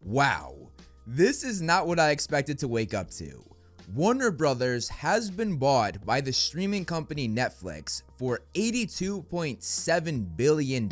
Wow, this is not what I expected to wake up to. Warner Brothers has been bought by the streaming company Netflix for $82.7 billion.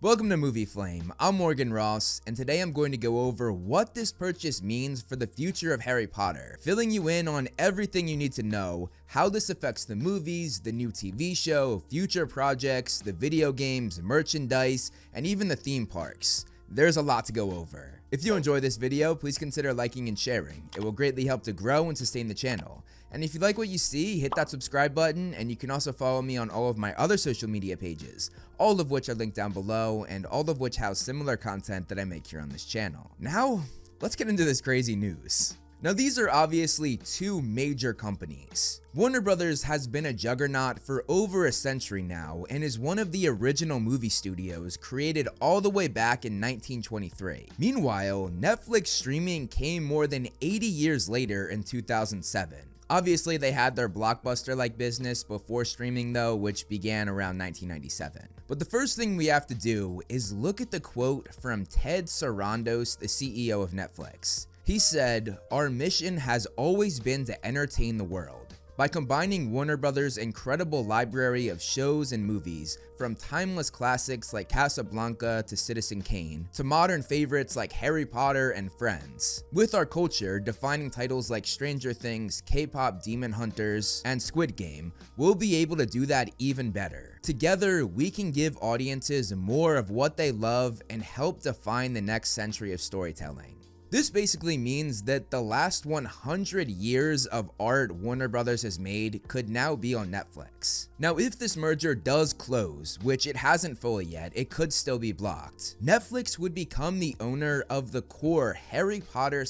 Welcome to Movie Flame, I'm Morgan Ross, and today I'm going to go over what this purchase means for the future of Harry Potter, filling you in on everything you need to know, how this affects the movies, the new TV show, future projects, the video games, merchandise, and even the theme parks. There's a lot to go over. If you enjoy this video, please consider liking and sharing. It will greatly help to grow and sustain the channel. And if you like what you see, hit that subscribe button, and you can also follow me on all of my other social media pages, all of which are linked down below, and all of which house similar content that I make here on this channel. Now, let's get into this crazy news. Now, these are obviously two major companies. Warner Brothers has been a juggernaut for over a century now and is one of the original movie studios created all the way back in 1923. Meanwhile, Netflix streaming came more than 80 years later in 2007. Obviously, they had their blockbuster-like business before streaming though, which began around 1997. But the first thing we have to do is look at the quote from Ted Sarandos, the CEO of Netflix. He said, "Our mission has always been to entertain the world. By combining Warner Brothers' incredible library of shows and movies, from timeless classics like Casablanca to Citizen Kane, to modern favorites like Harry Potter and Friends. With our culture, defining titles like Stranger Things, K-pop Demon Hunters, and Squid Game, we'll be able to do that even better. Together, we can give audiences more of what they love and help define the next century of storytelling." This basically means that the last 100 years of art Warner Brothers has made could now be on Netflix. Now, if this merger does close, which it hasn't fully yet, it could still be blocked, Netflix would become the owner of the core Harry Potter /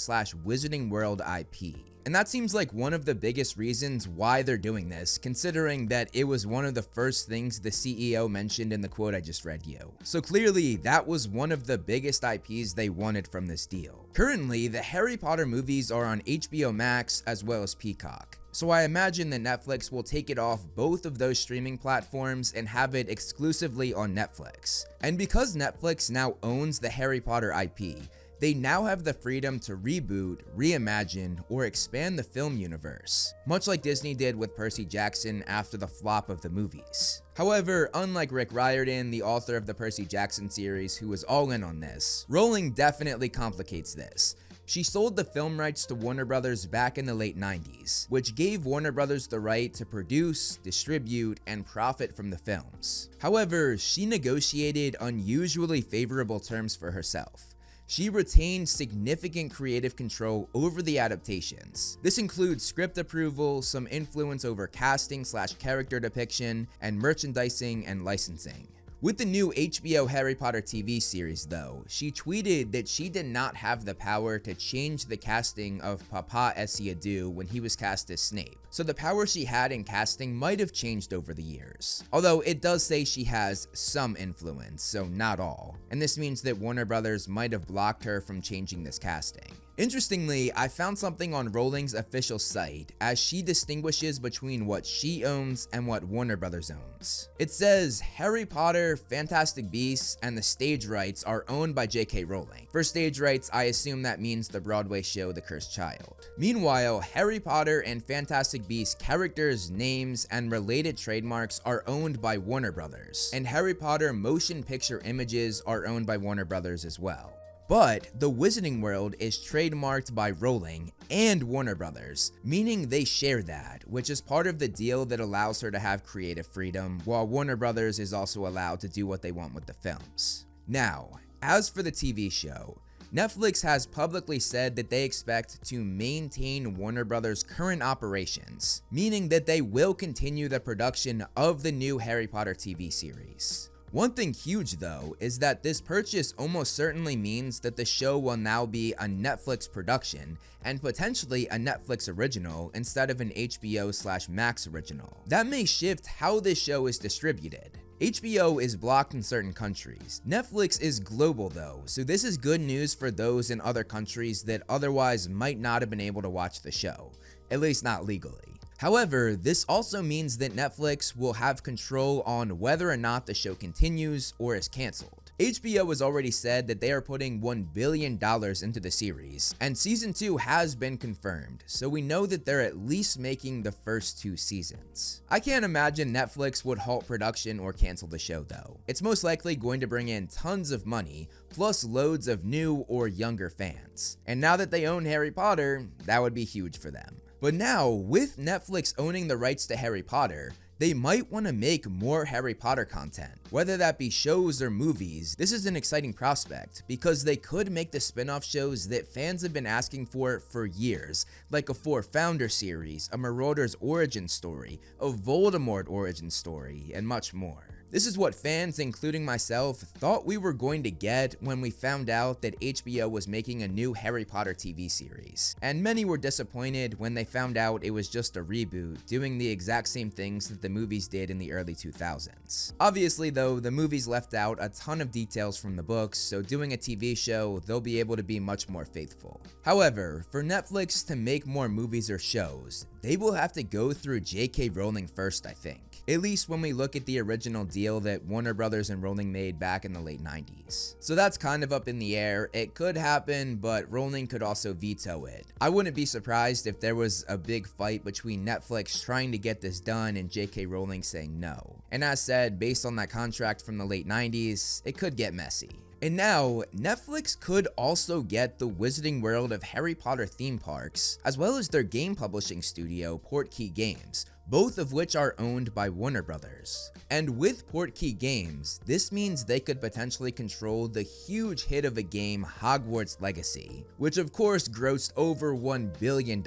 Wizarding World IP. And that seems like one of the biggest reasons why they're doing this, considering that it was one of the first things the CEO mentioned in the quote I just read you. So clearly, that was one of the biggest IPs they wanted from this deal. Currently, the Harry Potter movies are on HBO Max as well as Peacock. So I imagine that Netflix will take it off both of those streaming platforms and have it exclusively on Netflix. And because Netflix now owns the Harry Potter IP, they now have the freedom to reboot, reimagine, or expand the film universe, much like Disney did with Percy Jackson after the flop of the movies. However, unlike Rick Riordan, the author of the Percy Jackson series, who was all in on this, Rowling definitely complicates this. She sold the film rights to Warner Brothers back in the late 90s, which gave Warner Brothers the right to produce, distribute, and profit from the films. However, she negotiated unusually favorable terms for herself. She retained significant creative control over the adaptations. This includes script approval, some influence over casting / character depiction, and merchandising and licensing. With the new HBO Harry Potter TV series though, she tweeted that she did not have the power to change the casting of Papa Esiadu when he was cast as Snape. So the power she had in casting might have changed over the years. Although it does say she has some influence, so not all. And this means that Warner Brothers might have blocked her from changing this casting. Interestingly, I found something on Rowling's official site as she distinguishes between what she owns and what Warner Brothers owns. It says Harry Potter, Fantastic Beasts, and the stage rights are owned by J.K. Rowling. For stage rights, I assume that means the Broadway show The Cursed Child. Meanwhile, Harry Potter and Fantastic Beasts characters, names, and related trademarks are owned by Warner Brothers, and Harry Potter motion picture images are owned by Warner Brothers as well. But the Wizarding World is trademarked by Rowling and Warner Brothers, meaning they share that, which is part of the deal that allows her to have creative freedom, while Warner Brothers is also allowed to do what they want with the films. Now, as for the TV show, Netflix has publicly said that they expect to maintain Warner Brothers' current operations, meaning that they will continue the production of the new Harry Potter TV series. One thing huge though is that this purchase almost certainly means that the show will now be a Netflix production and potentially a Netflix original instead of an HBO / Max original. That may shift how this show is distributed. HBO is blocked in certain countries. Netflix is global though, so this is good news for those in other countries that otherwise might not have been able to watch the show, at least not legally. However, this also means that Netflix will have control on whether or not the show continues or is canceled. HBO has already said that they are putting $1 billion into the series, and season 2 has been confirmed, so we know that they're at least making the first 2 seasons. I can't imagine Netflix would halt production or cancel the show though. It's most likely going to bring in tons of money, plus loads of new or younger fans. And now that they own Harry Potter, that would be huge for them. But now, with Netflix owning the rights to Harry Potter, they might want to make more Harry Potter content. Whether that be shows or movies, this is an exciting prospect because they could make the spin-off shows that fans have been asking for years, like a Four Founder series, a Marauder's origin story, a Voldemort origin story, and much more. This is what fans, including myself, thought we were going to get when we found out that HBO was making a new Harry Potter TV series. And many were disappointed when they found out it was just a reboot, doing the exact same things that the movies did in the early 2000s. Obviously though, the movies left out a ton of details from the books, so doing a TV show, they'll be able to be much more faithful. However, for Netflix to make more movies or shows, they will have to go through J.K. Rowling first, I think. At least when we look at the original deal that Warner Brothers and Rowling made back in the late 90s. So that's kind of up in the air. It could happen, but Rowling could also veto it. I wouldn't be surprised if there was a big fight between Netflix trying to get this done and J.K. Rowling saying no. And as said, based on that contract from the late 90s, it could get messy. And now, Netflix could also get the Wizarding World of Harry Potter theme parks, as well as their game publishing studio, Portkey Games, both of which are owned by Warner Brothers. And with Portkey Games, this means they could potentially control the huge hit of a game, Hogwarts Legacy, which of course grossed over $1 billion,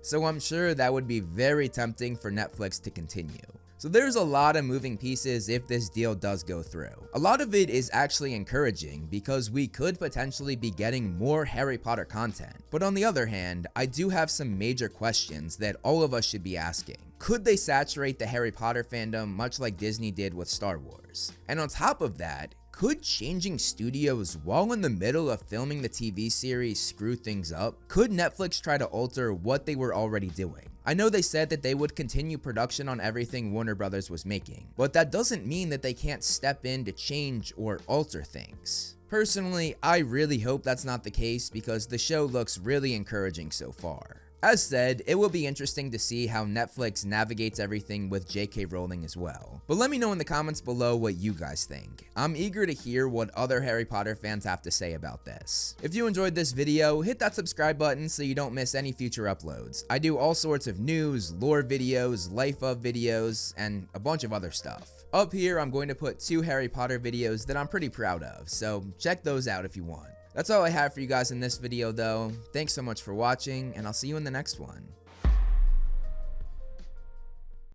so I'm sure that would be very tempting for Netflix to continue. So there's a lot of moving pieces if this deal does go through. A lot of it is actually encouraging because we could potentially be getting more Harry Potter content. But on the other hand, I do have some major questions that all of us should be asking. Could they saturate the Harry Potter fandom much like Disney did with Star Wars? And on top of that, could changing studios while in the middle of filming the TV series screw things up? Could Netflix try to alter what they were already doing? I know they said that they would continue production on everything Warner Brothers was making, but that doesn't mean that they can't step in to change or alter things. Personally, I really hope that's not the case because the show looks really encouraging so far. As said, it will be interesting to see how Netflix navigates everything with J.K. Rowling as well. But let me know in the comments below what you guys think. I'm eager to hear what other Harry Potter fans have to say about this. If you enjoyed this video, hit that subscribe button so you don't miss any future uploads. I do all sorts of news, lore videos, life of videos, and a bunch of other stuff. Up here, I'm going to put 2 Harry Potter videos that I'm pretty proud of, so check those out if you want. That's all I have for you guys in this video though. Thanks so much for watching, and I'll see you in the next one.